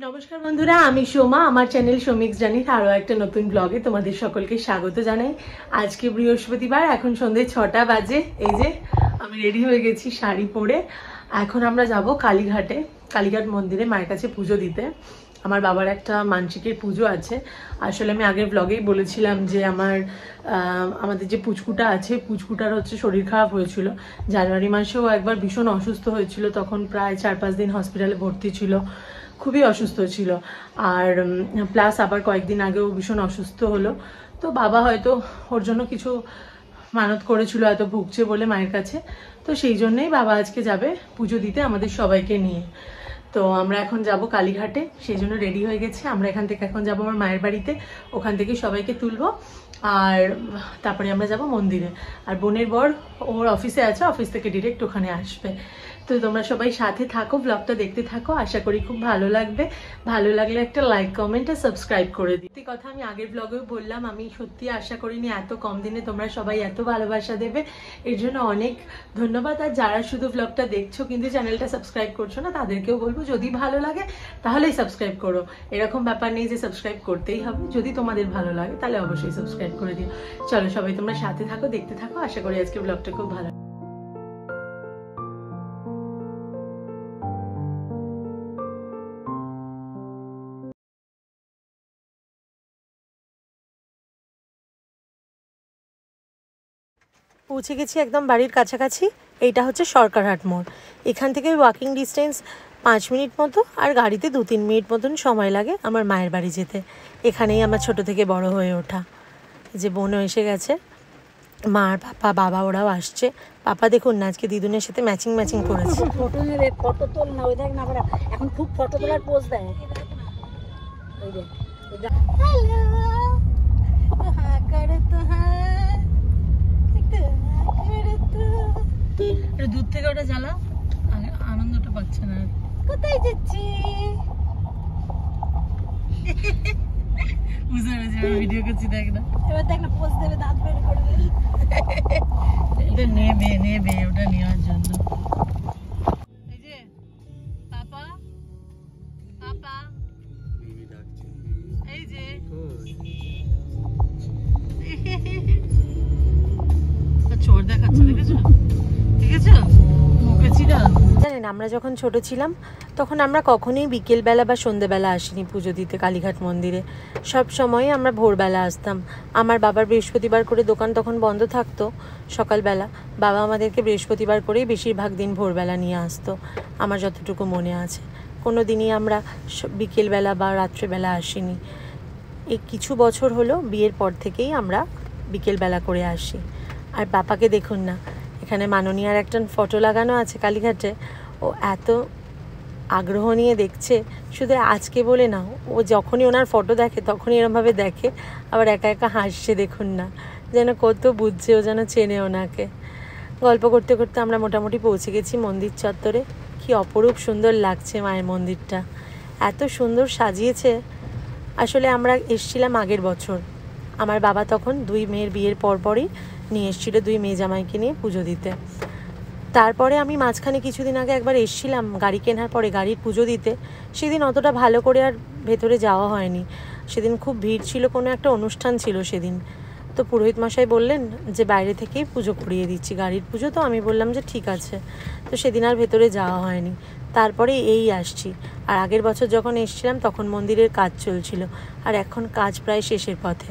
নমস্কার বন্ধুরা, আমি সোমা। আমার চ্যানেল সৌমিক্স জানির আরও একটা নতুন ব্লগে তোমাদের সকলকে স্বাগত জানাই। আজকে বৃহস্পতিবার, এখন সন্ধ্যে 6টা বাজে। এই যে আমি রেডি হয়ে গেছি শাড়ি পরে। এখন আমরা যাব কালীঘাটে, কালীঘাট মন্দিরে মায়ের কাছে পুজো দিতে। আমার বাবার একটা মানসিকের পুজো আছে। আসলে আমি আগের ব্লগেই বলেছিলাম যে আমাদের যে পুচকুটা আছে, পুচকুটার হচ্ছে শরীর খারাপ হয়েছিল। জানুয়ারি মাসেও একবার ভীষণ অসুস্থ হয়েছিল, তখন প্রায় 4-5 দিন হসপিটালে ভর্তি ছিল, খুবই অসুস্থ ছিল। আর প্লাস আবার কয়েকদিন আগেও ভীষণ অসুস্থ হলো। তো বাবা হয়তো ওর জন্য কিছু মানত করেছিল, এত ভুগছে বলে মায়ের কাছে। তো সেই জন্যই বাবা আজকে যাবে পুজো দিতে আমাদের সবাইকে নিয়ে। তো আমরা এখন যাব কালীঘাটে, সেই জন্য রেডি হয়ে গেছি। আমরা এখান থেকে এখন যাব আমার মায়ের বাড়িতে, ওখান থেকে সবাইকে তুলবো, আর তারপরে আমরা যাব মন্দিরে। আর বোনের বর ওর অফিসে আছে, অফিস থেকে ডিরেক্ট ওখানে আসবে। তো তোমরা সবাই সাথে থাকো, ব্লগটা দেখতে থাকো, আশা করি খুব ভালো লাগবে। ভালো লাগলে একটা লাইক, কমেন্ট আর সাবস্ক্রাইব করে দিই। সত্যি কথা, আমি আগের ব্লগেও বললাম, আমি সত্যি আশা করিনি এত কম দিনে তোমরা সবাই এত ভালোবাসা দেবে। এর জন্য অনেক ধন্যবাদ। আর যারা শুধু ব্লগটা দেখছো কিন্তু চ্যানেলটা সাবস্ক্রাইব করছো না, তাদেরকেও বলবো যদি ভালো লাগে তাহলেই সাবস্ক্রাইব করো। এরকম ব্যাপার নেই যে সাবস্ক্রাইব করতেই হবে, যদি তোমাদের ভালো লাগে তাহলে অবশ্যই সাবস্ক্রাইব করে দিও। চলো সবাই তোমরা সাথে থাকো, দেখতে থাকো, আশা করি আজকে ব্লগটা খুব ভালো। পৌঁছে গেছি একদম বাড়ির কাছাকাছি। এইটা হচ্ছে সরকারহাট মোড়। এখান থেকে ওয়াকিং ডিস্টেন্স 5 মিনিট মতো, আর গাড়িতে 2-3 মিনিট মতন সময় লাগে আমার মায়ের বাড়ি যেতে। এখানেই আমার ছোট থেকে বড় হয়ে ওঠা। যে বোনও এসে গেছে, মা আর পাপা, বাবা ওরাও আসছে। পাপা দেখুন না, আজকে দিদুনের সাথে ম্যাচিং করেছে। ফটো নেবে, ফটো তোল না, ওই দেখ না, এখন খুব ফটো তোলার পোজ দেয়। ওই দেখ, হ্যালো হ্যাঁ করে তো, হ্যাঁ দূর থেকে ওটা জ্বালা, আনন্দটা পাচ্ছে না। কোথায় যাচ্ছি? বুঝতে পেরেছি, আমি ভিডিও করছি, দেখ না। এবার দেখ না, পোজ দেবে, দাঁত বের করে দেবে। এটা নেবে ওটা নেওয়ার জন্য। এই যে পাপা, এই যে চোর দেখাচ্ছে, দেখেছো মুখে চিরা। জানেন, আমরা যখন ছোট ছিলাম তখন আমরা কখনোই বিকেলবেলা বা সন্ধ্যেবেলা আসিনি পুজো দিতে কালীঘাট মন্দিরে। সব সময় আমরা ভোরবেলা আসতাম। আমার বাবার বৃহস্পতিবার করে দোকান তখন বন্ধ থাকতো সকালবেলা। বাবা আমাদেরকে বৃহস্পতিবার করেই বেশিরভাগ দিন ভোরবেলা নিয়ে আসতো, আমার যতটুকু মনে আছে। কোনো দিনই আমরা বিকেলবেলা বা রাত্রেবেলা আসিনি। এই কিছু বছর হলো বিয়ের পর থেকেই আমরা বিকেলবেলা করে আসি। আর বাবাকে দেখুন না, এখানে মাননীয়ার একটা ফটো লাগানো আছে কালীঘাটে। ও এত আগ্রহ নিয়ে দেখছে, শুধু আজকে বলে না, ও যখনই ওনার ফটো দেখে তখনই এরমভাবে দেখে, আবার একা একা হাসছে। দেখুন না, যেন কত বুঝছে, ও যেন চেনে ওনাকে। গল্প করতে করতে আমরা মোটামুটি পৌঁছে গেছি মন্দির চত্বরে। কি অপরূপ সুন্দর লাগছে মায়ের মন্দিরটা, এত সুন্দর সাজিয়েছে। আসলে আমরা এসেছিলাম আগের বছর, আমার বাবা তখন 2 মেয়ের বিয়ের পরপরই নিয়ে এসেছিলো 2 মেয়ে জামাইকে নিয়ে পুজো দিতে। তারপরে আমি মাঝখানে কিছুদিন আগে একবার এসেছিলাম গাড়ি কেনার পরে গাড়ির পুজো দিতে। সেদিন অতটা ভালো করে আর ভেতরে যাওয়া হয়নি, সেদিন খুব ভিড় ছিল, কোনো একটা অনুষ্ঠান ছিল সেদিন। তো পুরোহিত মশাই বললেন যে বাইরে থেকেই পুজো করিয়ে দিচ্ছি, গাড়ির পুজো। তো আমি বললাম যে ঠিক আছে। তো সেদিন আর ভেতরে যাওয়া হয়নি। তারপরে এই আসছি। আর আগের বছর যখন এসেছিলাম তখন মন্দিরের কাজ চলছিল, আর এখন কাজ প্রায় শেষের পথে।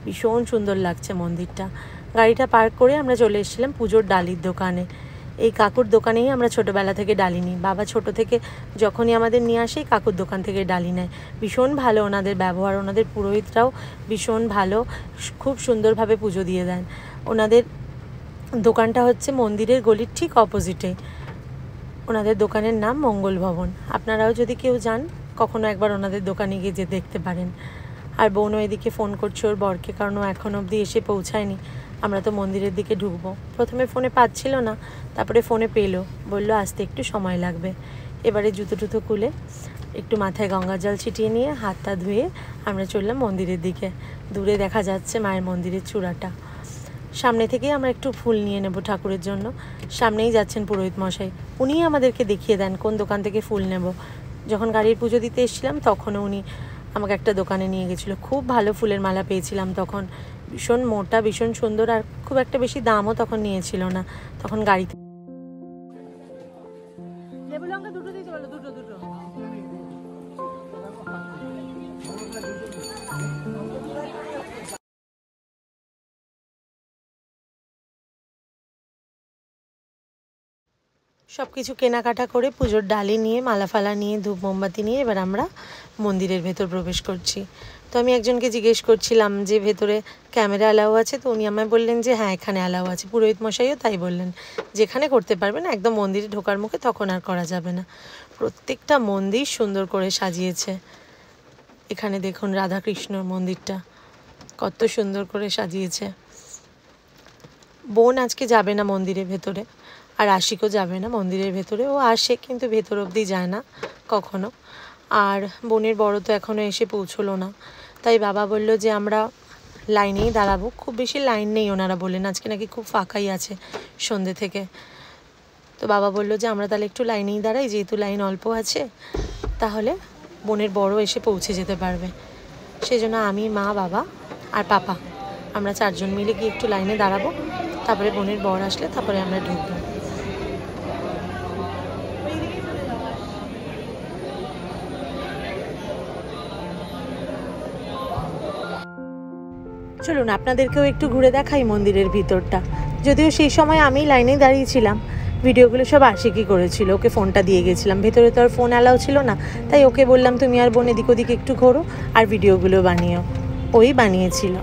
ভীষণ সুন্দর লাগছে মন্দিরটা। গাড়িটা পার্ক করে আমরা চলে এসেছিলাম পুজোর ডালির দোকানে। এই কাকুর দোকানেই আমরা ছোটোবেলা থেকে ডালি নিই। বাবা ছোটো থেকে যখনই আমাদের নিয়ে আসে কাকুর দোকান থেকে ডালি নেয়। ভীষণ ভালো ওনাদের ব্যবহার, ওনাদের পুরোহিতরাও ভীষণ ভালো, খুব সুন্দরভাবে পুজো দিয়ে দেন। ওনাদের দোকানটা হচ্ছে মন্দিরের গলির ঠিক অপোজিটে। ওনাদের দোকানের নাম মঙ্গল ভবন। আপনারাও যদি কেউ যান কখনো একবার ওনাদের দোকানে গিয়ে যে দেখতে পারেন। আর বোনও এদিকে ফোন করছে ওর বরকে, কারণ ও এখন অবধি এসে পৌঁছায়নি। আমরা তো মন্দিরের দিকে ঢুকবো। প্রথমে ফোনে পাচ্ছিল না, তারপরে ফোনে পেলো, বললো আসতে একটু সময় লাগবে। এবারে জুতো টুতো খুলে একটু মাথায় গঙ্গা জল ছিটিয়ে নিয়ে হাতটা ধুয়ে আমরা চললাম মন্দিরের দিকে। দূরে দেখা যাচ্ছে মায়ের মন্দিরের চূড়াটা। সামনে থেকেই আমরা একটু ফুল নিয়ে নেব ঠাকুরের জন্য। সামনেই যাচ্ছেন পুরোহিত মশাই, উনিই আমাদেরকে দেখিয়ে দেন কোন দোকান থেকে ফুল নেব। যখন গাড়ির পুজো দিতে এসেছিলাম তখনও উনি আমাকে একটা দোকানে নিয়ে গেছিলো। খুব ভালো ফুলের মালা পেয়েছিলাম তখন, ভীষণ মোটা, ভীষণ সুন্দর, আর খুব একটা বেশি দামও তখন নিয়েছিল না। তখন গাড়িতে লেবু লঙ্কা দুটো দিতে বলো, দুটো দুটো। সব কিছু কেনাকাটা করে পুজোর ডালি নিয়ে, মালা ফালা নিয়ে, ধূপ মোমবাতি নিয়ে এবার আমরা মন্দিরের ভেতর প্রবেশ করছি। তো আমি একজনকে জিজ্ঞেস করছিলাম যে ভেতরে ক্যামেরা অ্যালাউ আছে, তো উনি আমায় বললেন যে হ্যাঁ এখানে অ্যালাউ আছে। পুরোহিত মশাইও তাই বললেন, যেখানে করতে পারবেন, একদম মন্দিরে ঢোকার মুখে, তখন আর করা যাবে না। প্রত্যেকটা মন্দির সুন্দর করে সাজিয়েছে। এখানে দেখুন রাধাকৃষ্ণর মন্দিরটা কত সুন্দর করে সাজিয়েছে। বোন আজকে যাবে না মন্দিরের ভেতরে, আর আশিকও যাবে না মন্দিরের ভেতরে। ও আসে কিন্তু ভেতর অবধি যায় না কখনো। আর বোনের বড় তো এখনও এসে পৌঁছলো না, তাই বাবা বলল যে আমরা লাইনেই দাঁড়াবো। খুব বেশি লাইন নেই, ওনারা বললেন আজকে নাকি খুব ফাঁকাই আছে সন্ধ্যে থেকে। তো বাবা বলল যে আমরা তাহলে একটু লাইনেই দাঁড়াই, যেহেতু লাইন অল্প আছে, তাহলে বোনের বড় এসে পৌঁছে যেতে পারবে। সেই জন্য আমি, মা, বাবা আর পাপা, আমরা চারজন মিলে গিয়ে একটু লাইনে দাঁড়াবো। তারপরে বোনের বর আসলে তারপরে আমরা ঢুকবো। চলুন আপনাদেরকেও একটু ঘুরে দেখাই মন্দিরের ভিতরটা। যদিও সেই সময় আমি লাইনে দাঁড়িয়েছিলাম, ভিডিওগুলো সব আশিকই করেছিল, ওকে ফোনটা দিয়ে গেছিলাম। ভেতরে তো আর ফোন অ্যালাউ ছিল না, তাই ওকে বললাম তুমি আর বোন এদিক ওদিক একটু ঘোরো আর ভিডিওগুলো বানিও। ওই বানিয়েছিল।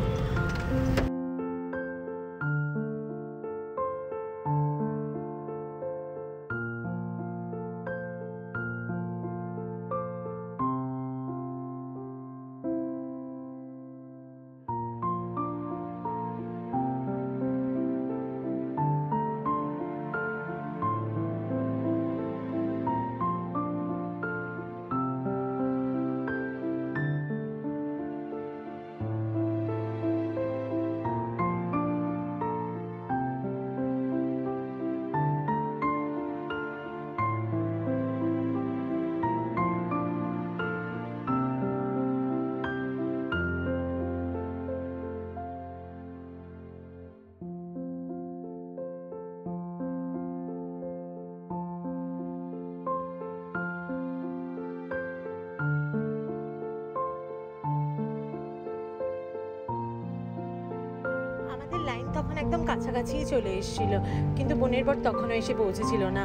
লাইন তখন একদম কাছাকাছিই চলে এসেছিল, কিন্তু বোনের বর তখনও এসে পৌঁছেছিল না,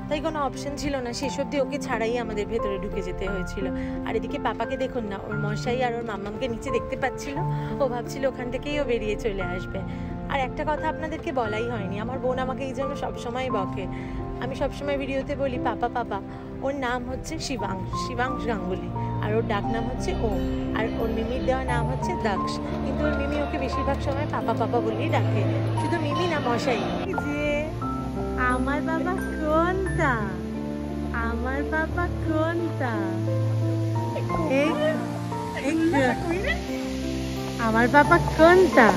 তাই কোনো অপশন ছিল না, শেষ অবধি ওকে ছাড়াই আমাদের ভেতরে ঢুকে যেতে হয়েছিল। আর এদিকে পাপাকে দেখুন না, ওর মশাই আর ওর মাম্মামকে নিচে দেখতে পাচ্ছিল, ও ভাবছিল ওখান থেকেই ও বেরিয়ে চলে আসবে। আর একটা কথা আপনাদেরকে বলাই হয়নি, আমার বোন আমাকে এই জন্য সবসময় বকে। আমি সবসময় ভিডিওতে বলি পাপা পাপা, ওর নাম হচ্ছে শিবাংশ গাঙ্গুলি, আর ওর ডাক নাম হচ্ছে ও, আর ওর মিমির দেওয়া নাম হচ্ছে দক্ষ, কিন্তু ওর মিমি ওকে বেশিরভাগ সময় পাপা পাপা বলেই ডাকে। শুধু মিমি না, মশাই। যে আমার বাবা কোনটা, আমার বাবা কোনটা, আমার বাবা কোনটা,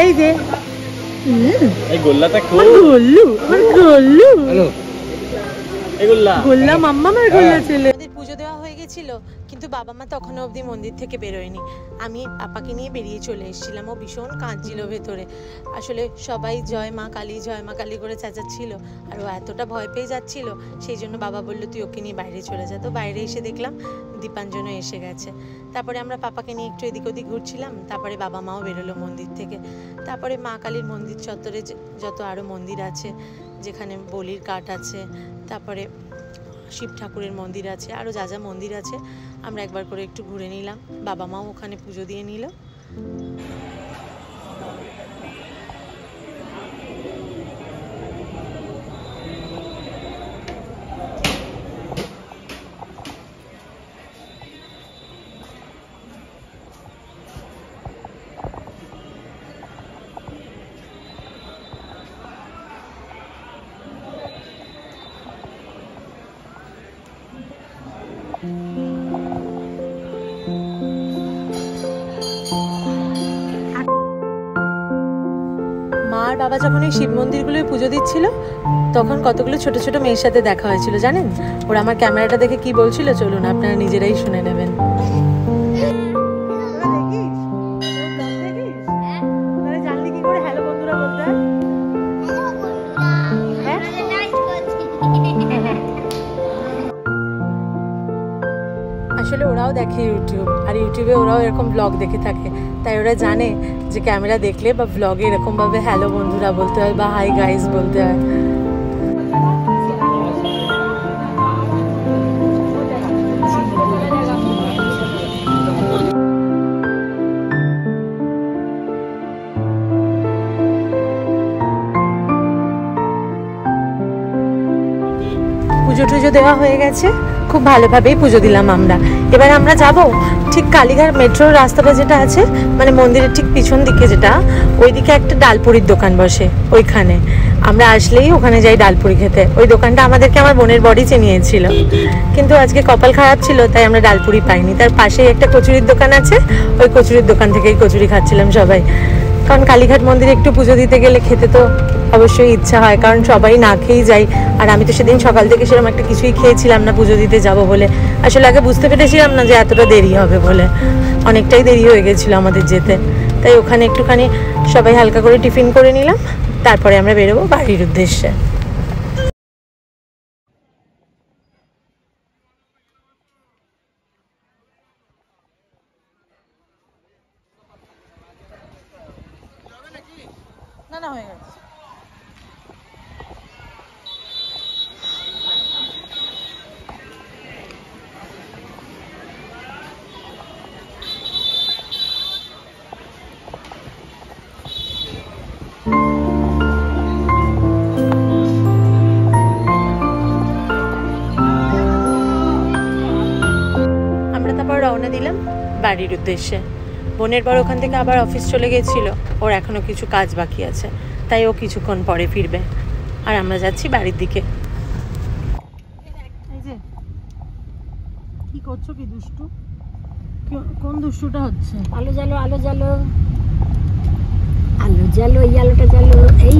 এই যে এই গোল্লাটা খুব গোল্লু, আমার গোল্লু, গোল্লা গোল্লা মাম্মা, আমার গোল্লা ছেলে। আমাদের পুজো দেওয়া হয়ে গেছিল, কিন্তু বাবা মা তখনও অবধি মন্দির থেকে বেরোয়নি। আমি পাপাকে নিয়ে বেরিয়ে চলে এসেছিলাম। ও ভীষণ কাঁদছিল ভেতরে। আসলে সবাই জয় মা কালী করে চেঁচাচ্ছিল, আর ও এতটা ভয় পেয়ে যাচ্ছিল, সেই জন্য বাবা বললো তুই ওকে নিয়ে বাইরে চলে যা। তো বাইরে এসে দেখলাম দীপাঞ্জনও এসে গেছে। তারপরে আমরা পাপাকে নিয়ে একটু এদিক ওদিক ঘুরছিলাম। তারপরে বাবা মাও বেরোলো মন্দির থেকে। তারপরে মা কালীর মন্দির চত্বরে যত আরও মন্দির আছে, যেখানে বলির কাঠ আছে, তারপরে শিব ঠাকুরের মন্দির আছে, আরও যা যা মন্দির আছে আমরা একবার করে একটু ঘুরে নিলাম। বাবা মাও ওখানে পুজো দিয়ে নিল। বাবা যখন এই শিব মন্দিরগুলোয় পুজো দিচ্ছিল তখন কতগুলো ছোট ছোট মেয়ের সাথে দেখা হয়েছিল জানেন। ওরা আমার ক্যামেরাটা দেখে কি বলছিল চলুন আপনারা নিজেরাই শুনে নেবেন। আসলে ওরাও দেখে ইউটিউব, আর ইউটিউবে ওরাও এরকম ব্লগ দেখে থাকে, তাই ওরা জানে যে ক্যামেরা দেখলে বা ব্লগে এরকমভাবে হ্যালো বন্ধুরা বলতে হয় বা হাই গাইস বলতে হয়। পুজো টুজো দেওয়া হয়ে গেছে, খুব ভালোভাবেই পুজো দিলাম আমরা। এবার আমরা যাব ঠিক কালীঘাট মেট্রোর রাস্তাটা যেটা আছে, মানে মন্দিরের ঠিক পিছন দিকে যেটা, ওইদিকে একটা ডালপুরির দোকান বসে, ওইখানে আমরা আসলেই ওখানে যাই ডালপুরি খেতে। ওই দোকানটা আমাদেরকে আমার বোনের বড়ি চিনিয়েছিল, কিন্তু আজকে কপাল খারাপ ছিল তাই আমরা ডালপুরি পাইনি। তার পাশেই একটা কচুরির দোকান আছে, ওই কচুরির দোকান থেকেই কচুরি খাচ্ছিলাম সবাই। কারণ কালীঘাট মন্দিরে একটু পুজো দিতে গেলে খেতে তো অবশ্যই ইচ্ছা হয়, কারণ সবাই না খেয়েই যাই। আর আমি তো সেদিন সকাল থেকে সেরকম একটা কিছুই খেয়েছিলাম না পুজো দিতে যাব বলে। আসলে আগে বুঝতে পেরেছিলাম না যে এতটা দেরি হবে বলে, অনেকটাই দেরি হয়ে গেছিলো আমাদের যেতে। তাই ওখানে একটুখানি সবাই হালকা করে টিফিন করে নিলাম, তারপরে আমরা বেরোবো বাড়ির উদ্দেশ্যে। না না হয়ে গেছে। আমরা তারপর রওনা দিলাম বাড়ির উদ্দেশ্যে। বোনের বর ওখান থেকে আবার অফিস চলে গেছিল, ওর এখনো কিছু কাজ বাকি আছে, তাই ও কিছুক্ষণ পরে ফিরবে। আর আমরা যাচ্ছি বাড়ির দিকে। এই যে কি করছো, কি দুষ্টু? কোন দুষ্টুটা হচ্ছে? আলো জ্বালো, আলো জ্বালো, আলো জ্বালো, এই আলোটা জ্বালো, এই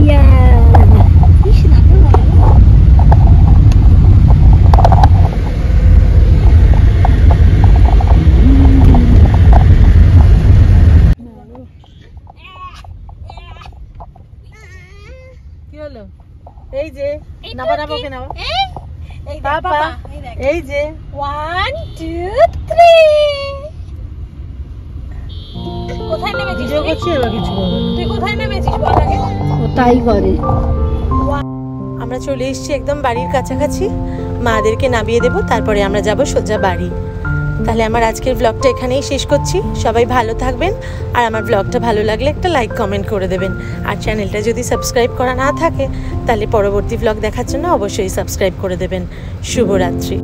কি হলো? এই যে নাবা নাবা, ওকে নাবা, এই বাবা, এই যে 1 2 3। কোথায় নেমেছিস? ভিডিও করছি, এবার কিছু বলবো। তুই কোথায় নেমেছিস বল আগে। কোথায় করে? আমরা চলে এসেছি একদম বাড়ির কাছাকাছি, মাদেরকে নামিয়ে দেবো, তারপরে আমরা যাব সোজা বাড়ি। তাহলে আমার আজকের ব্লগটা এখানেই শেষ করছি। সবাই ভালো থাকবেন, আর আমার ব্লগটা ভালো লাগলে একটা লাইক কমেন্ট করে দেবেন। আর চ্যানেলটা যদি সাবস্ক্রাইব করা না থাকে তাহলে পরবর্তী ব্লগ দেখার জন্য অবশ্যই সাবস্ক্রাইব করে দেবেন। শুভরাত্রি।